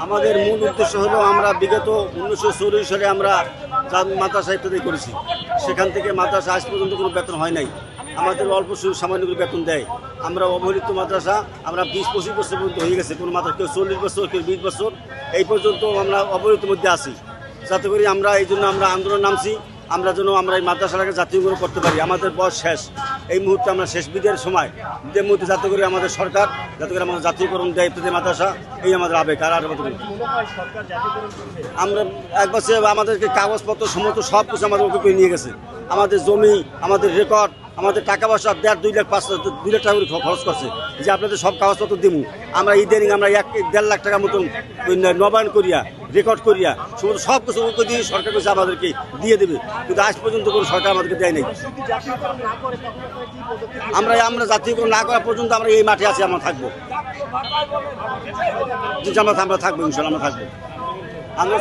আমাদের মূল উদ্দেশ্য হলো আমরা বিগত 1940 সালে আমরা মাদ্রাসা ইত্যাদি করেছি। সেখান থেকে মাদ্রাসা আজ পর্যন্ত কোনো বেতন হয় নাই। আমাদের অল্প সামান্য করে বেতন দেয়। আমরা অবহেলিত মাদ্রাসা, আমরা 20-25 বছর পর্যন্ত হয়ে গেছে। কোনো মাদ্রাসা কেউ 40 বছর, কেউ 20 বছর, এই পর্যন্ত আমরা অবহেলিত মধ্যে আছি। যাতে করে আমরা এই জন্য আমরা আন্দোলন নামছি, আমরা যেন আমরা এই মাদ্রাসাটাকে জাতীয়করণ করতে পারি। আমাদের বয়স শেষ, এই মুহূর্তে আমরা শেষ বিদের সময়, বিদের মধ্যে যাতে করে আমাদের সরকার যাতে করে আমাদের জাতীয়করণ দেয় ইত্যাদি মাদ্রাসা, এই আমাদের আবেগ। আর আমরা এক বছর আমাদেরকে কাগজপত্র সমস্ত সব কিছু আমাদের ওকে করে নিয়ে গেছে। আমাদের জমি, আমাদের রেকর্ড, আমাদের টাকা পয়সা 1.5-2 লাখ 2 লাখ টাকা করে খরচ করছে যে আপনাদের সব কাগজপত্র দেবো। আমরা ইদানিং আমরা 1-1.5 লাখ টাকার মতন নবায়ন করিয়া রেকর্ড করিয়া সমস্ত সব কিছু ওকে দিয়ে সরকার কাছে আমাদেরকে দিয়ে দেবে, কিন্তু আজ পর্যন্ত কোনো সরকার আমাদেরকে দেয় নাই। আমরা জাতীয়করণ না করা পর্যন্ত আমরা এই মাঠে আছি, আমরা থাকবো। আমরা থাকবো, ইনশাল্লাহ আমরা থাকবো। আমরা